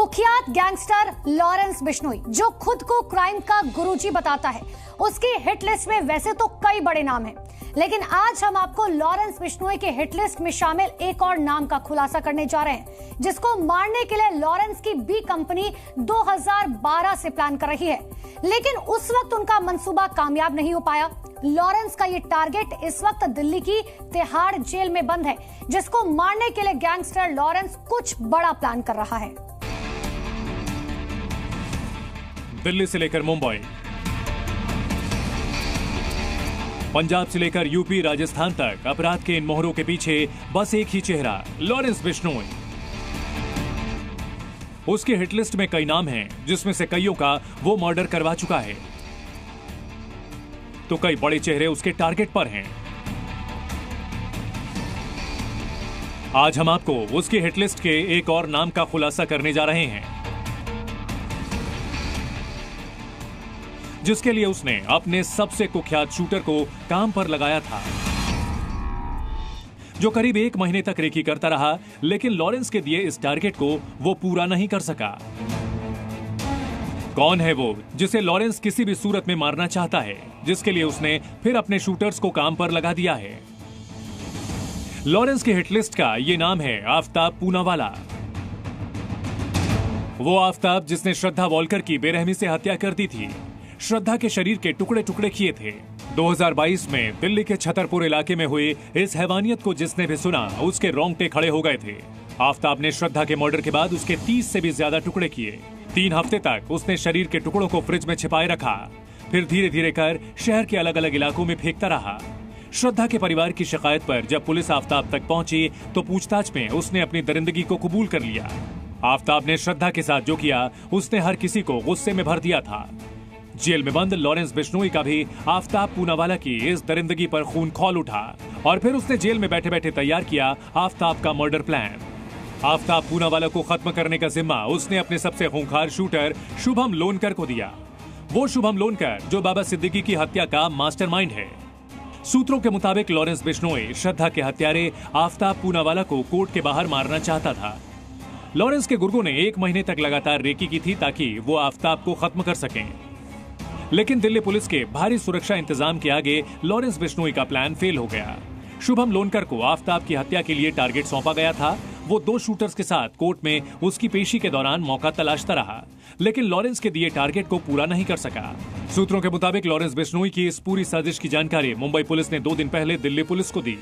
कुख्यात gangster Lawrence Bishnoi, जो खुद को क्राइम का गुरुजी बताता है, उसकी हिट लिस्ट में वैसे तो कई बड़े नाम हैं, लेकिन आज हम आपको लॉरेंस बिश्नोई के हिट लिस्ट में शामिल एक और नाम का खुलासा करने जा रहे हैं, जिसको मारने के लिए लॉरेंस की बी कंपनी 2012 से प्लान कर रही है, लेकिन उस वक्त उनका मंसूबा कामयाब नहीं हो पाया। लॉरेंस का ये टारगेट इस वक्त दिल्ली की तिहाड़ जेल में बंद है, जिसको मारने के लिए गैंगस्टर लॉरेंस कुछ बड़ा प्लान कर रहा है। दिल्ली से लेकर मुंबई, पंजाब से लेकर यूपी राजस्थान तक अपराध के इन मोहरों के पीछे बस एक ही चेहरा, लॉरेंस बिश्नोई। उसकी हिटलिस्ट में कई नाम हैं, जिसमें से कईयों का वो मर्डर करवा चुका है, तो कई बड़े चेहरे उसके टारगेट पर हैं। आज हम आपको उसकी हिटलिस्ट के एक और नाम का खुलासा करने जा रहे हैं, जिसके लिए उसने अपने सबसे कुख्यात शूटर को काम पर लगाया था, जो करीब 1 महीने तक रेकी करता रहा, लेकिन लॉरेंस के दिए इस टारगेट को वो पूरा नहीं कर सका। कौन है वो जिसे लॉरेंस किसी भी सूरत में मारना चाहता है, जिसके लिए उसने फिर अपने शूटर्स को काम पर लगा दिया है? लॉरेंस की हिटलिस्ट का ये नाम है आफ्ताब पूनावाला। वो आफ्ताब जिसने श्रद्धा वॉलकर की बेरहमी से हत्या कर दी थी, श्रद्धा के शरीर के टुकड़े टुकड़े किए थे। 2022 में दिल्ली के छतरपुर इलाके में हुई इस हैवानियत को जिसने भी सुना, उसके रोंगटे खड़े हो गए थे। आफ्ताब ने श्रद्धा के मर्डर के बाद उसके 30 से भी ज्यादा टुकड़े किए। 3 हफ्ते तक उसने शरीर के टुकड़ों को फ्रिज में छिपाए रखा, फिर धीरे धीरे कर शहर के अलग अलग इलाकों में फेंकता रहा। श्रद्धा के परिवार की शिकायत पर जब पुलिस आफ्ताब तक पहुंची, तो पूछताछ में उसने अपनी दरिंदगी को कबूल कर लिया। आफ्ताब ने श्रद्धा के साथ जो किया, उसने हर किसी को गुस्से में भर दिया था। जेल में बंद लॉरेंस बिश्नोई का भी आफ्ताब पूनावाला की इस दरिंदगी पर खून खौल उठा, और फिर उसने जेल में बैठे बैठे तैयार किया आफ्ताब का मर्डर प्लान। आफ्ताब पूनावाला को खत्म करने का जिम्मा उसने अपने सबसे खूंखार शूटर शुभम लोनकर को दिया। वो शुभम लोनकर जो बाबा सिद्दीकी की हत्या का मास्टरमाइंड है। सूत्रों के मुताबिक लॉरेंस बिश्नोई श्रद्धा के हत्यारे आफ्ताब पूनावाला को कोर्ट के बाहर मारना चाहता था। लॉरेंस के गुर्गों ने 1 महीने तक लगातार रेकी की थी, ताकि वो आफ्ताब को खत्म कर सकें, लेकिन दिल्ली पुलिस के भारी सुरक्षा इंतजाम के आगे लॉरेंस बिश्नोई का प्लान फेल हो गया। शुभम लोनकर को आफ्ताब की हत्या के लिए टारगेट सौंपा गया था। वो 2 शूटर्स के साथ कोर्ट में उसकी पेशी के दौरान मौका तलाशता रहा, लेकिन लॉरेंस के दिए टारगेट को पूरा नहीं कर सका। सूत्रों के मुताबिक लॉरेंस बिश्नोई की इस पूरी साजिश की जानकारी मुंबई पुलिस ने 2 दिन पहले दिल्ली पुलिस को दी।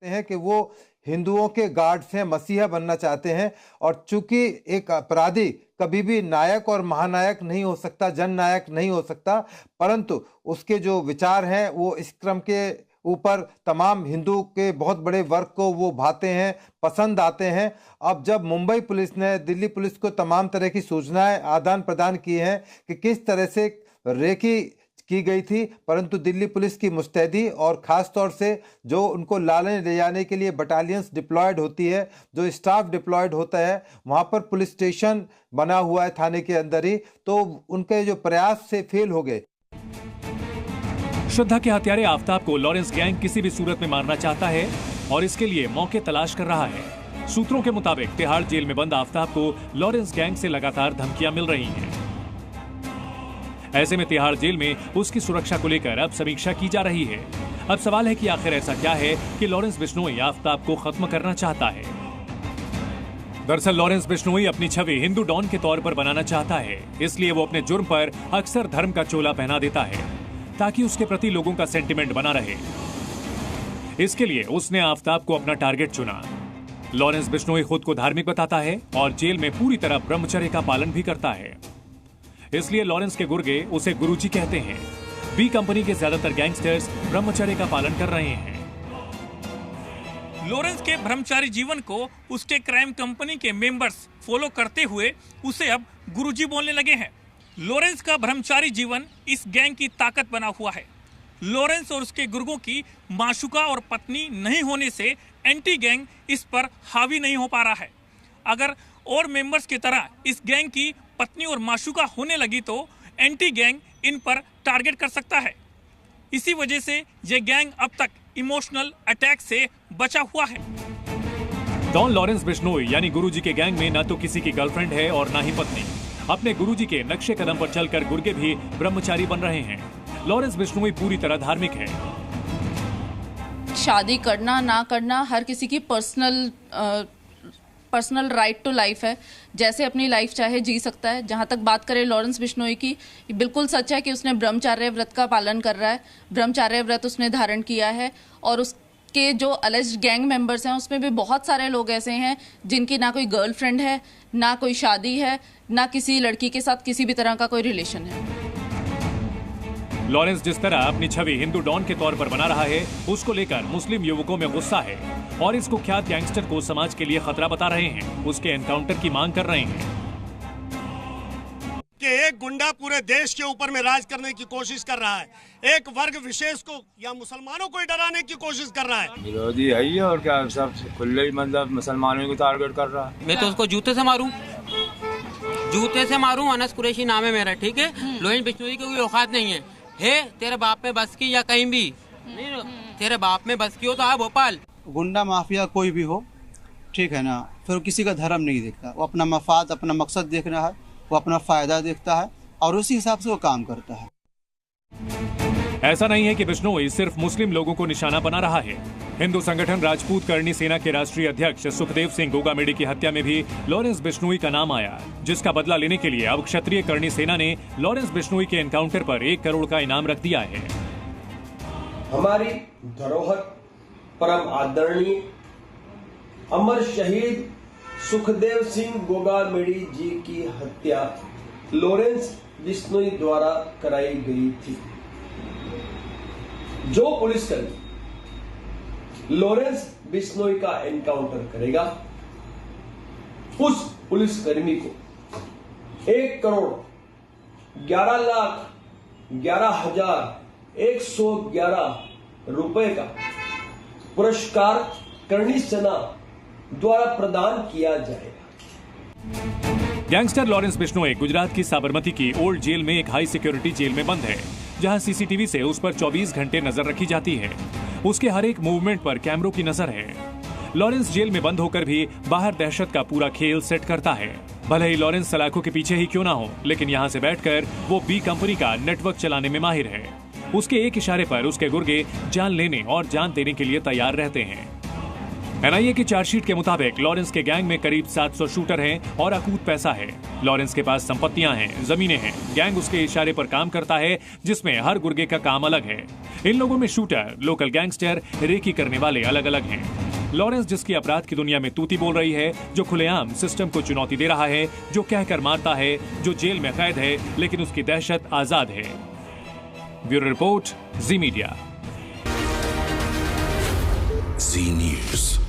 है कि वो हिंदुओं के गार्ड्स हैं, मसीहा बनना चाहते हैं, और चूंकि एक अपराधी कभी भी नायक और महानायक नहीं हो सकता, जननायक नहीं हो सकता, परंतु उसके जो विचार हैं वो इस क्रम के ऊपर तमाम हिंदू के बहुत बड़े वर्ग को वो भाते हैं, पसंद आते हैं। अब जब मुंबई पुलिस ने दिल्ली पुलिस को तमाम तरह की सूचनाएं आदान प्रदान की हैं कि किस तरह से रेकी की गई थी, परंतु दिल्ली पुलिस की मुस्तैदी और खास तौर से जो उनको लाने ले जाने के लिए बटालियंस डिप्लॉयड होती है, जो स्टाफ डिप्लॉयड होता है, वहां पर पुलिस स्टेशन बना हुआ है थाने के अंदर ही, तो उनके जो प्रयास से फेल हो गए। श्रद्धा के हत्यारे आफ्ताब को लॉरेंस गैंग किसी भी सूरत में मारना चाहता है, और इसके लिए मौके तलाश कर रहा है। सूत्रों के मुताबिक तिहाड़ जेल में बंद आफ्ताब को लॉरेंस गैंग से लगातार धमकियां मिल रही हैं। ऐसे में तिहाड़ जेल में उसकी सुरक्षा को लेकर अब समीक्षा की जा रही है। अब सवाल है कि आखिर ऐसा क्या है कि लॉरेंस बिश्नोई आफ्ताब को खत्म करना चाहता है। दरअसल लॉरेंस बिश्नोई अपनी छवि हिंदू डॉन के तौर पर बनाना चाहता है, इसलिए वो अपने जुर्म पर अक्सर धर्म का चोला पहना देता है, ताकि उसके प्रति लोगों का सेंटिमेंट बना रहे। इसके लिए उसने आफ्ताब को अपना टारगेट चुना। लॉरेंस बिश्नोई खुद को धार्मिक बताता है और जेल में पूरी तरह ब्रह्मचर्य का पालन भी करता है, इसलिए लॉरेंस के गुर्गे उसे गुरुजी कहते हैं। बी कंपनी के ज्यादातर गैंगस्टर्स ब्रह्मचर्य का पालन कर रहे हैं। लॉरेंस के ब्रह्मचारी जीवन को उसके क्राइम कंपनी के मेंबर्स फॉलो करते हुए उसे अब गुरुजी बोलने लगे हैं। लॉरेंस का ब्रह्मचारी जीवन इस गैंग की ताकत बना हुआ है। लॉरेंस और उसके गुर्गों की माशुका और पत्नी नहीं होने से एंटी गैंग इस पर हावी नहीं हो पा रहा है। अगर और मेंबर्स की तरह इस गैंग की पत्नी और माशुका होने लगी तो एंटी गैंग इन पर टारगेट कर सकता है। इसी वजह से यह गैंग अब तक इमोशनल अटैक से बचा हुआ है। डॉन लॉरेंस बिश्नोई यानी गुरुजी के गैंग में न तो किसी की गर्लफ्रेंड है और ना ही पत्नी। अपने गुरुजी के नक्शे कदम पर चलकर गुर्गे भी ब्रह्मचारी बन रहे हैं। लॉरेंस बिश्नोई पूरी तरह धार्मिक है। शादी करना ना करना हर किसी की पर्सनल राइट टू लाइफ है, जैसे अपनी लाइफ चाहे जी सकता है। जहां तक बात करें लॉरेंस बिश्नोई की, बिल्कुल सच है कि उसने ब्रह्मचार्य व्रत का पालन कर रहा है। ब्रह्मचार्य व्रत उसने धारण किया है और उसके जो अलेज्ड गैंग मेंबर्स हैं उसमें भी बहुत सारे लोग ऐसे हैं जिनकी ना कोई गर्लफ्रेंड है, ना कोई शादी है, ना किसी लड़की के साथ किसी भी तरह का कोई रिलेशन है। लॉरेंस जिस तरह अपनी छवि हिंदू डॉन के तौर पर बना रहा है, उसको लेकर मुस्लिम युवकों में गुस्सा है और इस कुख्यात गैंगस्टर को समाज के लिए खतरा बता रहे हैं। उसके एनकाउंटर की मांग कर रहे हैं कि एक गुंडा पूरे देश के ऊपर में राज करने की कोशिश कर रहा है, एक वर्ग विशेष को या मुसलमानों को ही डराने की कोशिश कर रहा है। विरोधी है ही और क्या, सब खुले ही मतलब मुसलमानों को टारगेट कर रहा है। मैं तो उसको जूते से मारूं। अनस कुरैशी नाम है मेरा, ठीक है। लॉरेंस बिश्नोई की कोई औकात नहीं है। तेरे बाप में बस की या कहीं भी नहीं, तेरे बाप में बस की हो तो आ भोपाल। गुंडा माफिया कोई भी हो, ठीक है ना, फिर किसी का धर्म नहीं देखता। वो अपना मफाद, अपना मकसद देखना है, वो अपना फायदा देखता है और उसी हिसाब से वो काम करता है। ऐसा नहीं है कि बिश्नोई सिर्फ मुस्लिम लोगों को निशाना बना रहा है। हिंदू संगठन राजपूत करणी सेना के राष्ट्रीय अध्यक्ष सुखदेव सिंह गोगामेडी की हत्या में भी लॉरेंस बिश्नोई का नाम आया, जिसका बदला लेने के लिए अब क्षत्रिय करणी सेना ने लॉरेंस बिश्नोई के एनकाउंटर पर 1 करोड़ का इनाम रख दिया है। हमारी धरोहर परम आदरणीय अमर शहीद सुखदेव सिंह गोगामेडी जी की हत्या लॉरेंस बिश्नोई द्वारा कराई गई थी। जो पुलिसकर्मी लॉरेंस बिश्नोई का एनकाउंटर करेगा, उस पुलिसकर्मी को 1,11,11,111 रुपए का पुरस्कार करणी सेना द्वारा प्रदान किया जाएगा। गैंगस्टर लॉरेंस बिश्नोई गुजरात की साबरमती की ओल्ड जेल में एक हाई सिक्योरिटी जेल में बंद है, जहां सीसीटीवी से उस पर 24 घंटे नजर रखी जाती है। उसके हर एक मूवमेंट पर कैमरों की नजर है। लॉरेंस जेल में बंद होकर भी बाहर दहशत का पूरा खेल सेट करता है। भले ही लॉरेंस सलाखों के पीछे ही क्यों ना हो, लेकिन यहाँ से बैठकर वो बी कंपनी का नेटवर्क चलाने में माहिर है। उसके एक इशारे पर उसके गुर्गे जान लेने और जान देने के लिए तैयार रहते हैं। एनआईए की चार्जशीट के मुताबिक लॉरेंस के गैंग में करीब 700 शूटर हैं और अकूत पैसा है। लॉरेंस के पास संपत्तियां हैं, जमीनें हैं। गैंग उसके इशारे पर काम करता है, जिसमें हर गुर्गे का काम अलग है। इन लोगों में शूटर, लोकल गैंगस्टर, रेकी करने वाले अलग अलग हैं। लॉरेंस जिसकी अपराध की दुनिया में तूती बोल रही है, जो खुलेआम सिस्टम को चुनौती दे रहा है, जो कहकर मारता है, जो जेल में कैद है लेकिन उसकी दहशत आजाद है। ब्यूरो रिपोर्ट, जी मीडिया। जी न्यूज़।